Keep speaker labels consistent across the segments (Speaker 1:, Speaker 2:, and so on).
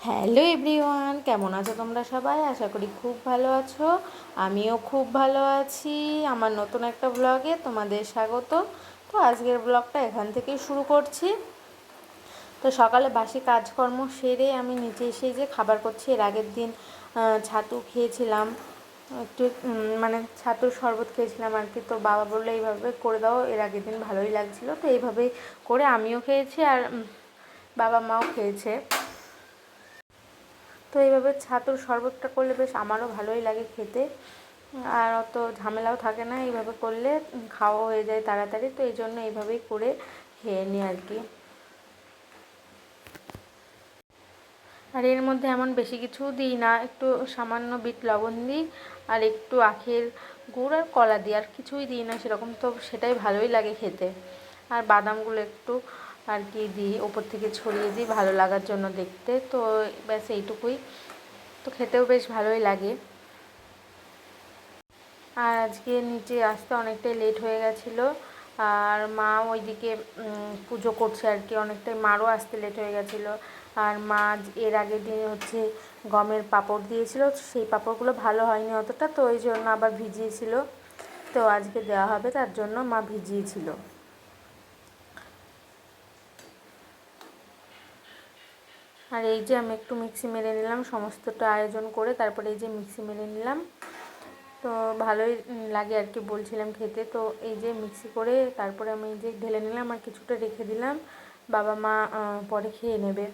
Speaker 1: Hello everyone, কেমন আছো তোমরা সবাই? আশা করি খুব ভালো আছো। আমিও খুব ভালো আছি। আমার নতুন একটা ব্লগে তোমাদের স্বাগত। তো আজকের ব্লগটা এখান থেকেই শুরু করছি। তো সকালে বাসি কাজকর্ম সেরে আমি নিচে এসে যে খাবার করছি। এর আগের দিন ছাতু খেয়েছিলাম, একটু মানে ছাতুর শরবত খেয়েছিলাম আর কি। তো বাবা বললো এইভাবে করে দাও, এর আগের দিন ভালোই লাগছিলো, তো এইভাবেই করে আমিও খেয়েছি আর বাবা মাও খেয়েছে। তো এইভাবে ছাতুর শরবতটা করলে বেশ আমারও ভালোই লাগে খেতে, আর অত ঝামেলাও থাকে না। এইভাবে করলে খাওয়া হয়ে যায় তাড়াতাড়ি, তো এই জন্য এইভাবেই করে খেয়ে নিই আর কি। আর এর মধ্যে এমন বেশি কিছু দিই না, একটু সামান্য বিট লবণ দিই আর একটু আখের গুড় আর কলা দিই, আর কিছুই দিই না সেরকম, তো সেটাই ভালোই লাগে খেতে। আর বাদামগুলো একটু আর কি দিই, ওপর থেকে ছড়িয়ে দিই ভালো লাগার জন্য দেখতে। তো ব্যাস এইটুকুই, তো খেতেও বেশ ভালোই লাগে। আর আজকে নিচে আসতে অনেকটাই লেট হয়ে গেছিলো, আর মা ওইদিকে পুজো করছে আর কি, অনেকটাই মারও আসতে লেট হয়ে গেছিলো। আর মা এর আগের দিন হচ্ছে গমের পাঁপড় দিয়েছিল, সেই পাঁপড়গুলো ভালো হয়নি অতটা, তো ওই জন্য আবার ভিজিয়েছিল, তো আজকে দেওয়া হবে তার জন্য মা ভিজিয়েছিল। আর এই যে আমি একটু মিক্সি মেরে নিলাম সমস্তটা আয়োজন করে, তারপরে এই যে মিক্সি মেরে নিলাম, তো ভালোই লাগে আর কি, বলছিলাম খেতে। তো এই যে মিক্সি করে তারপরে আমি এই যে ঢেলে নিলাম আর কিছুটা রেখে দিলাম, বাবা মা পরে খেয়ে নেবে।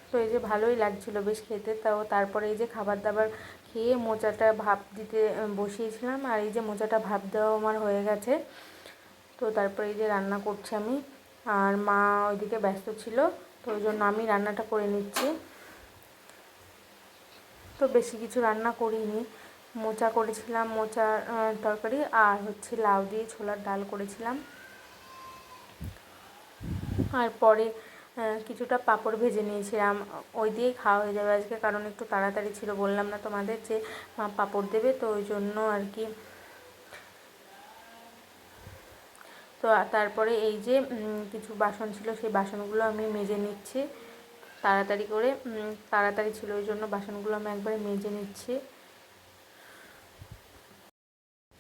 Speaker 1: তো এই যে ভালোই লাগছিল বেশ খেতে। তারপরে এই যে খাবার দাবার খেয়ে মোচাটা ভাপ দিতে বসিয়েছিলাম, আর এই যে মোচাটা ভাপ দেওয়া আমার হয়ে গেছে। তো তারপরে এই যে রান্না করছি আমি, আর মা ওইদিকে ব্যস্ত ছিল, তো ওই জন্য আমি রান্নাটা করে নিচ্ছি। তো বেশি কিছু রান্না করিনি, মোচা করেছিলাম, মোচার তরকারি, আর হচ্ছে লাউ দিয়ে ছোলার ডাল করেছিলাম। আর পরে কিছুটা পাঁপড় ভেজে নিয়েছিলাম, ওই দিয়েই খাওয়া হয়ে যাবে আজকে, কারণ একটু তাড়াতাড়ি ছিল, বললাম না তোমাদের যে মা পাঁপড় দেবে, তো ওই জন্য আর কি। তো তারপরে এই যে কিছু বাসন ছিল, সেই বাসনগুলো আমি মেজে নিচ্ছি তাড়াতাড়ি করে, তাড়াতাড়ি ছিল ওই জন্য বাসনগুলো আমি একবারে মেজে নিচ্ছি।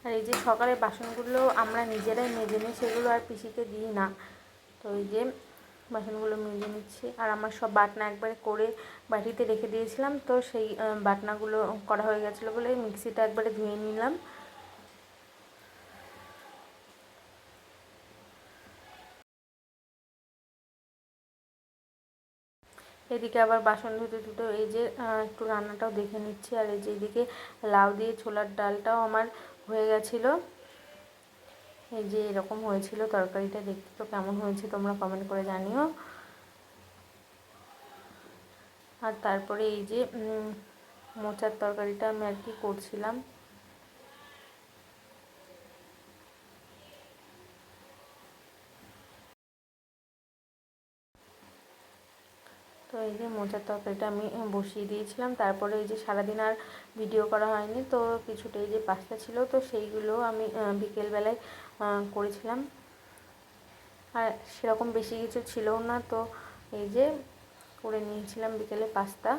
Speaker 1: আর এই যে সকালের বাসনগুলো আমরা নিজেরাই মেজে নিই, সেগুলো আর পিসিকে দিই না। তো এই যে বাসনগুলো মেজে নিচ্ছি, আর আমার সব বাটনা একবারে করে বাটিতে রেখে দিয়েছিলাম, তো সেই বাটনাগুলো করা হয়ে গেছিলো বলে মিক্সিটা একবারে ধুয়ে নিলাম। এদিকে আবার বাসন ধুতে ধুতে এই যে একটু রান্নাটাও দেখে নিচ্ছি, আর এই যে এদিকে লাউ দিয়ে ছোলার ডালটাও আমার হয়ে গেছিলো। এই যে এরকম হয়েছিল তরকারিটা, দেখতে তো কেমন হয়েছে তোমরা কমেন্ট করে জানিও। আর তারপরে এই যে মোচার তরকারিটা আমি আর কি করছিলাম। তো এই যে মোচার তরকারিটা আমি বসিয়ে দিয়েছিলাম। তারপরে এই যে সারাদিন আর ভিডিও করা হয়নি, তো কিছুটা এই যে পাস্তা ছিল, তো সেইগুলো আমি বিকেলবেলায় করেছিলাম। আর সেরকম বেশি কিছু ছিলও না, তো এই যে করে নিয়েছিলাম বিকেলে পাস্তা।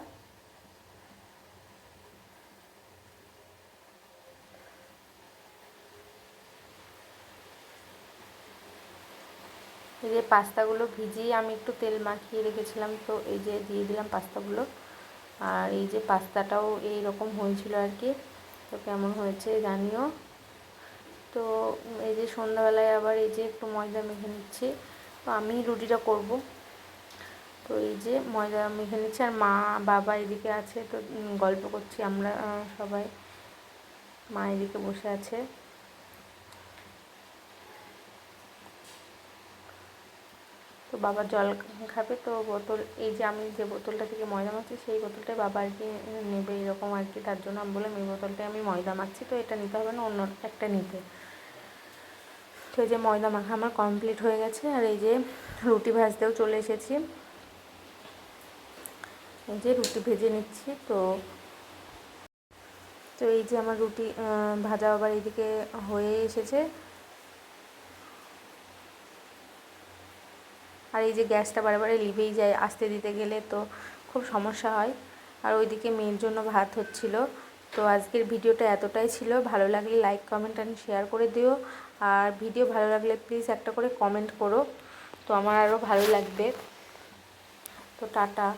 Speaker 1: এই যে পাস্তাগুলো ভিজিয়ে আমি একটু তেল মাখিয়ে রেখেছিলাম, তো এই যে দিয়ে দিলাম পাস্তাগুলো। আর এই যে পাস্তাটাও এই রকম হয়েছিল আর কি, তো কেমন হয়েছে জানিও। তো এই যে সন্ধ্যাবেলায় আবার এই যে একটু ময়দা মেখে নিচ্ছি, তো আমি রুটিটা করব। তো এই যে ময়দা মেখে নিচ্ছি, আর মা বাবা এদিকে আছে, তো গল্প করছি আমরা সবাই। মা এদিকে বসে আছে। তো বাবা জল খাবে, তো বোতল, এই যে আমি যে বোতলটা থেকে ময়দা মাখছি সেই বোতলটাই বাবা আর কি নেবে এরকম আর কি, তার জন্য আমি বললাম এই বোতলটায় আমি ময়দা মাখছি, তো এটা নিতে হবে না, অন্য একটা নিতে। তো এই যে ময়দা মাখা আমার কমপ্লিট হয়ে গেছে, আর এই যে রুটি ভাজতেও চলে এসেছি। এই যে রুটি ভেজে নিচ্ছি। তো তো এই যে আমার রুটি ভাজা আবার এইদিকে হয়ে এসেছে। আর এই যে গ্যাসটা বারে লিভেই যায়, আস্তে দিতে গেলে তো খুব সমস্যা হয়। আর ওইদিকে মেয়ের জন্য ভাত হচ্ছিল। তো আজকের ভিডিওটা এতটাই ছিল, ভালো লাগলে লাইক কমেন্ট অ্যান্ড শেয়ার করে দিও। আর ভিডিও ভালো লাগলে প্লিজ একটা করে কমেন্ট করো, তো আমার আরও ভালো লাগবে। তো টাটা।